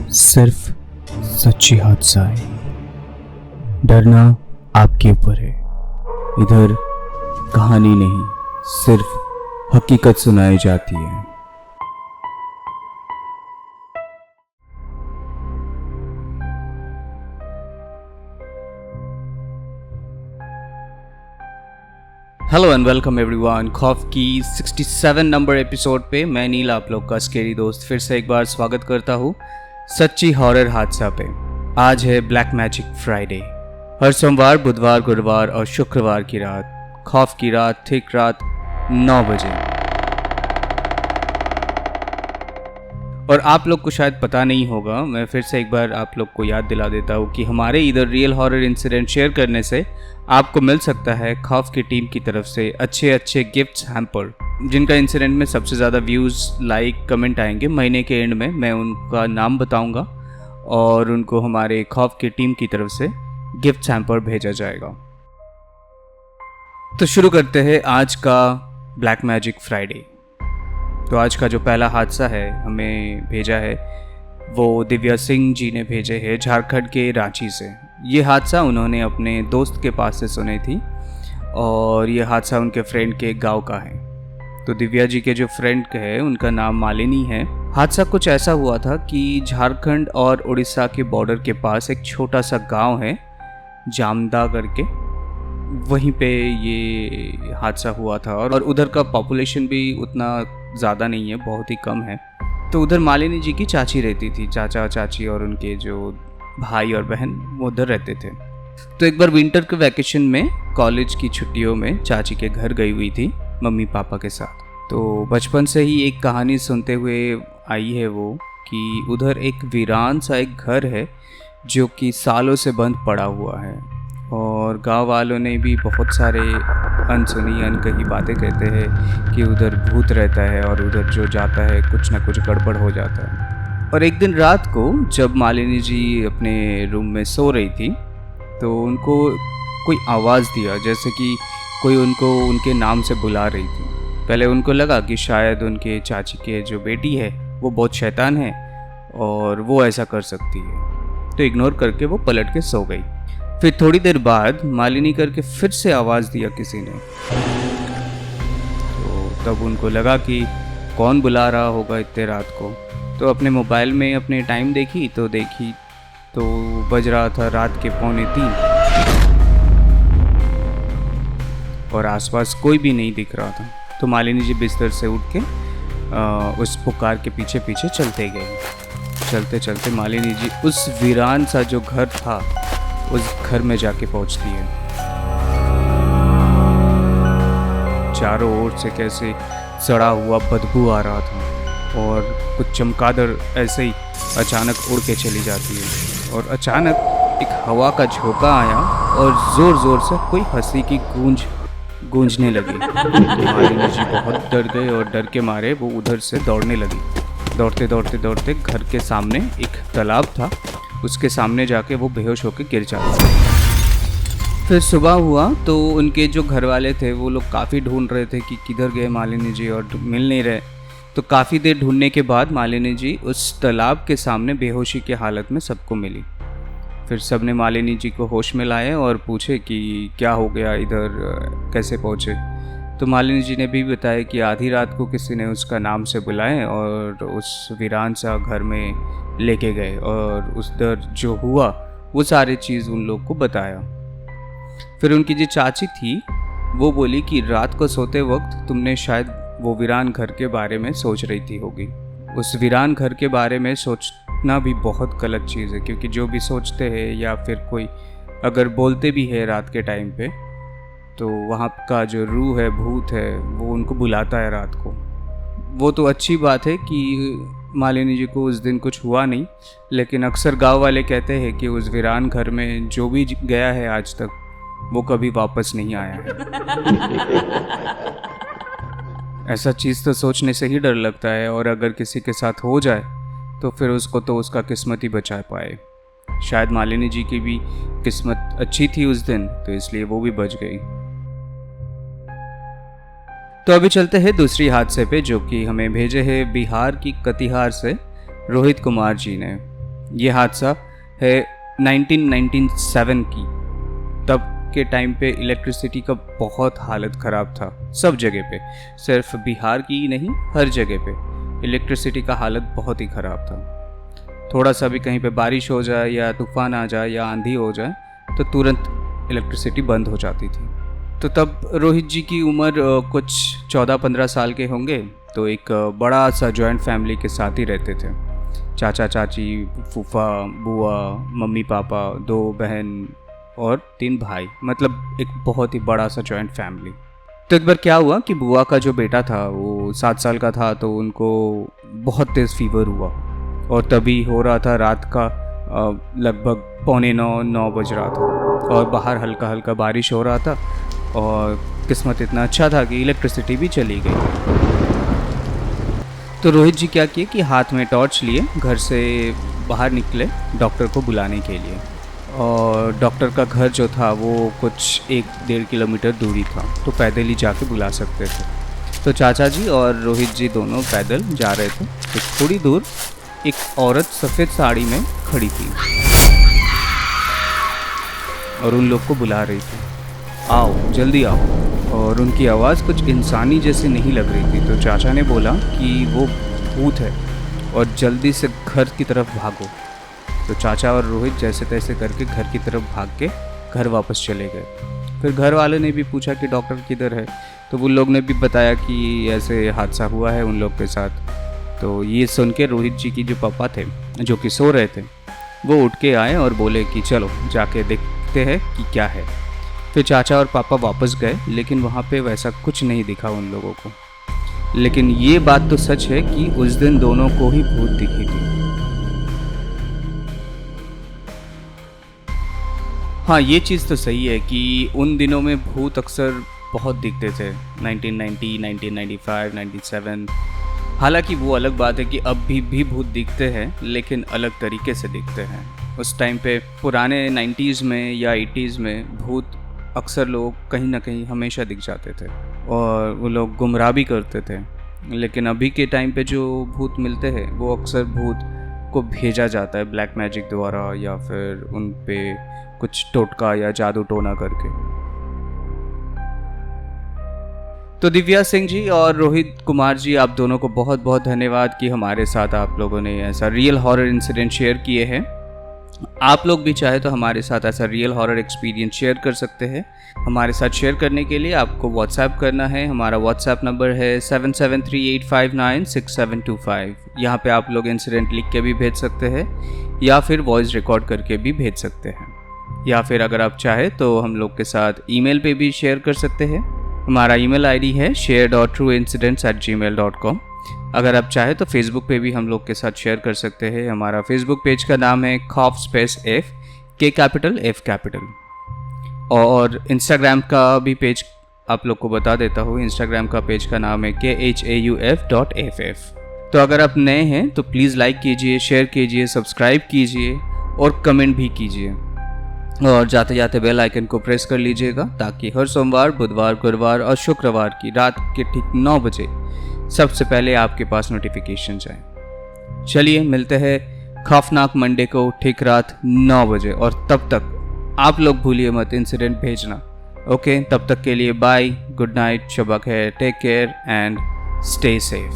सिर्फ सच्ची हादसाएं। डरना आपके ऊपर है। इधर कहानी नहीं, सिर्फ हकीकत सुनाई जाती है। Hello and welcome everyone. खौफ की 67 नंबर एपिसोड पे मैं नील आप लोग का स्केरी दोस्त फिर से एक बार स्वागत करता हूँ सच्ची हॉरर हादसा पे। आज है ब्लैक मैजिक फ्राइडे। हर सोमवार, बुधवार, गुरुवार और शुक्रवार की रात, खौफ की रात, ठीक रात 9 बजे। और आप लोग को शायद पता नहीं होगा, मैं फिर से एक बार आप लोग को याद दिला देता हूँ कि हमारे इधर रियल हॉरर इंसिडेंट शेयर करने से आपको मिल सकता है खौफ की टीम की तरफ से अच्छे गिफ्ट्स हैम्पर, जिनका इंसिडेंट में सबसे ज़्यादा व्यूज़, लाइक, कमेंट आएंगे। महीने के एंड में मैं उनका नाम बताऊंगा और उनको हमारे खौफ की टीम की तरफ से गिफ्ट हैम्पर भेजा जाएगा। तो शुरू करते हैं आज का ब्लैक मैजिक फ्राइडे। तो आज का जो पहला हादसा है हमें भेजा है वो दिव्या सिंह जी ने भेजे हैं झारखंड के रांची से। ये हादसा उन्होंने अपने दोस्त के पास से सुनी थी और ये हादसा उनके फ्रेंड के गांव का है। तो दिव्या जी के जो फ्रेंड है उनका नाम मालिनी है। हादसा कुछ ऐसा हुआ था कि झारखंड और उड़ीसा के बॉर्डर के पास एक छोटा सा गांव है जामदा करके, वहीं पे ये हादसा हुआ था। और उधर का पॉपुलेशन भी उतना ज़्यादा नहीं है, बहुत ही कम है। तो उधर मालिनी जी की चाची रहती थी, चाचा चाची और उनके जो भाई और बहन वो उधर रहते थे। तो एक बार विंटर के वैकेशन में कॉलेज की छुट्टियों में चाची के घर गई हुई थी मम्मी पापा के साथ। तो बचपन से ही एक कहानी सुनते हुए आई है वो कि उधर एक वीरान सा एक घर है जो कि सालों से बंद पड़ा हुआ है। और गांव वालों ने भी बहुत सारे अनसुनी अनकही बातें कहते हैं कि उधर भूत रहता है और उधर जो जाता है कुछ ना कुछ गड़बड़ हो जाता है। और एक दिन रात को जब मालिनी जी अपने रूम में सो रही थी तो उनको कोई आवाज़ दिया, जैसे कि कोई उनको उनके नाम से बुला रही थी। पहले उनको लगा कि शायद उनके चाची के जो बेटी है वो बहुत शैतान है और वो ऐसा कर सकती है, तो इग्नोर करके वो पलट के सो गई। फिर थोड़ी देर बाद मालिनी करके फिर से आवाज़ दिया किसी ने। तो तब उनको लगा कि कौन बुला रहा होगा इतने रात को। तो अपने मोबाइल में अपने टाइम देखी तो बज रहा था रात के 2:45 और आसपास कोई भी नहीं दिख रहा था। तो मालिनी जी बिस्तर से उठ के उस पुकार के पीछे पीछे चलते गए। चलते चलते मालिनी जी उस वीरान सा जो घर था उस घर में जाके पहुंचती है। चारों ओर से कैसे सड़ा हुआ बदबू आ रहा था और कुछ चमगादड़ ऐसे ही अचानक उड़ के चली जाती है। और अचानक एक हवा का झोंका आया और ज़ोर ज़ोर से कोई हंसी की गूंजने लगी। मालिनी जी बहुत डर गए और डर के मारे वो उधर से दौड़ने लगी। दौड़ते घर के सामने एक तालाब था, उसके सामने जाके वो बेहोश होकर गिर जाती। फिर सुबह हुआ तो उनके जो घर वाले थे वो लोग काफ़ी ढूंढ रहे थे कि किधर गए मालिनी जी और मिल नहीं रहे। तो काफ़ी देर ढूंढने के बाद मालिनी जी उस तालाब के सामने बेहोशी की हालत में सबको मिली। फिर सबने मालिनी जी को होश में लाए और पूछे कि क्या हो गया, इधर कैसे पहुँचे। तो मालिनी जी ने भी बताया कि आधी रात को किसी ने उसका नाम से बुलाए और उस वीरान सा घर में लेके गए और उधर जो हुआ वो सारी चीज़ उन लोग को बताया। फिर उनकी जो चाची थी वो बोली कि रात को सोते वक्त तुमने शायद वो वीरान घर के बारे में सोच रही थी होगी। उस वीरान घर के बारे में सोचना भी बहुत गलत चीज़ है, क्योंकि जो भी सोचते हैं या फिर कोई अगर बोलते भी है रात के टाइम पे तो वहाँ का जो रूह है, भूत है, वो उनको बुलाता है रात को। वो तो अच्छी बात है कि मालिनी जी को उस दिन कुछ हुआ नहीं, लेकिन अक्सर गांव वाले कहते हैं कि उस वीरान घर में जो भी गया है आज तक वो कभी वापस नहीं आया है। ऐसा चीज़ तो सोचने से ही डर लगता है, और अगर किसी के साथ हो जाए तो फिर उसको तो उसका किस्मत ही बचा पाए। शायद मालिनी जी की भी किस्मत अच्छी थी उस दिन, तो इसलिए वो भी बच गई। तो अभी चलते हैं दूसरी हादसे पे, जो कि हमें भेजे हैं बिहार की कटिहार से रोहित कुमार जी ने। ये हादसा है 1997 की। तब के टाइम पे इलेक्ट्रिसिटी का बहुत हालत ख़राब था सब जगह पे, सिर्फ बिहार की ही नहीं, हर जगह पे इलेक्ट्रिसिटी का हालत बहुत ही ख़राब था। थोड़ा सा भी कहीं पे बारिश हो जाए या तूफ़ान आ जाए या आंधी हो जाए तो तुरंत इलेक्ट्रिसिटी बंद हो जाती थी। तो तब रोहित जी की उम्र कुछ 14-15 साल के होंगे। तो एक बड़ा सा जॉइंट फैमिली के साथ ही रहते थे। चाचा चाची, फूफा, बुआ, मम्मी पापा, 2 बहन और 3 भाई, मतलब एक बहुत ही बड़ा सा जॉइंट फैमिली। तो एक बार क्या हुआ कि बुआ का जो बेटा था वो 7 साल का था, तो उनको बहुत तेज़ फीवर हुआ और तभी हो रहा था रात का लगभग 8:45-9 बज रहा था और बाहर हल्का हल्का बारिश हो रहा था और किस्मत इतना अच्छा था कि इलेक्ट्रिसिटी भी चली गई। तो रोहित जी क्या किए कि हाथ में टॉर्च लिए घर से बाहर निकले डॉक्टर को बुलाने के लिए। और डॉक्टर का घर जो था वो कुछ 1-1.5 किलोमीटर दूरी था, तो पैदल ही जाके बुला सकते थे। तो चाचा जी और रोहित जी दोनों पैदल जा रहे थे। तो थोड़ी दूर एक औरत सफ़ेद साड़ी में खड़ी थी और उन लोग को बुला रही थी, आओ जल्दी आओ। और उनकी आवाज़ कुछ इंसानी जैसी नहीं लग रही थी। तो चाचा ने बोला कि वो भूत है और जल्दी से घर की तरफ भागो। तो चाचा और रोहित जैसे तैसे करके घर की तरफ भाग के घर वापस चले गए। फिर घर वाले ने भी पूछा कि डॉक्टर किधर है, तो वो लोग ने भी बताया कि ऐसे हादसा हुआ है उन लोग के साथ। तो ये सुन के रोहित जी की जो पापा थे जो कि सो रहे थे वो उठ के आए और बोले कि चलो जाके देखते हैं कि क्या है। फिर चाचा और पापा वापस गए, लेकिन वहाँ पे वैसा कुछ नहीं दिखा उन लोगों को। लेकिन ये बात तो सच है कि उस दिन दोनों को ही भूत दिखी थी। हाँ, ये चीज़ तो सही है कि उन दिनों में भूत अक्सर बहुत दिखते थे, 1990, 1995, 97। हालांकि वो अलग बात है कि अब भी भूत दिखते हैं, लेकिन अलग तरीके से दिखते हैं। उस टाइम पे पुराने 90s में या 80s में भूत अक्सर लोग कहीं ना कहीं हमेशा दिख जाते थे और वो लोग गुमराह भी करते थे। लेकिन अभी के टाइम पे जो भूत मिलते हैं वो अक्सर भूत को भेजा जाता है ब्लैक मैजिक द्वारा या फिर उन पे कुछ टोटका या जादू टोना करके। तो दिव्या सिंह जी और रोहित कुमार जी, आप दोनों को बहुत बहुत धन्यवाद कि हमारे साथ आप लोगों ने ऐसा रियल हॉरर इंसिडेंट शेयर किए हैं। आप लोग भी चाहे तो हमारे साथ ऐसा रियल हॉरर एक्सपीरियंस शेयर कर सकते हैं। हमारे साथ शेयर करने के लिए आपको व्हाट्सएप करना है। हमारा व्हाट्सएप नंबर है 7738596725। यहाँ पे आप लोग इंसिडेंट लिख के भी भेज सकते हैं या फिर वॉइस रिकॉर्ड करके भी भेज सकते हैं, या फिर अगर आप चाहे तो हम लोग के साथ ईमेल पे भी शेयर कर सकते हैं। हमारा ईमेल आईडी है share.trueincidents@gmail.com। अगर आप चाहे तो फेसबुक पे भी हम लोग के साथ शेयर कर सकते हैं। हमारा फेसबुक पेज का नाम है खौफ space F, K capital F capital. और इंस्टाग्राम का भी पेज आप लोग को बता देता हूँ। इंस्टाग्राम का पेज का नाम है KHAUF.FF। तो अगर आप नए हैं तो प्लीज़ लाइक कीजिए, शेयर कीजिए, सब्सक्राइब कीजिए और कमेंट भी कीजिए। और जाते जाते बेल आइकन को प्रेस कर लीजिएगा ताकि हर सोमवार, बुधवार, गुरुवार और शुक्रवार की रात के ठीक 9 बजे सबसे पहले आपके पास नोटिफिकेशन जाए। चलिए मिलते हैं खौफनाक मंडे को ठीक रात 9 बजे, और तब तक आप लोग भूलिए मत इंसिडेंट भेजना। ओके, तब तक के लिए बाय, गुड नाइट, शब खैर, take care and stay safe.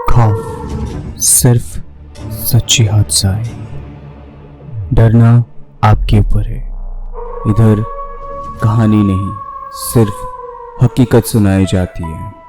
खौफ सिर्फ सच्ची हादसा है, डरना आपके ऊपर है। इधर कहानी नहीं, सिर्फ हकीकत सुनाई जाती है।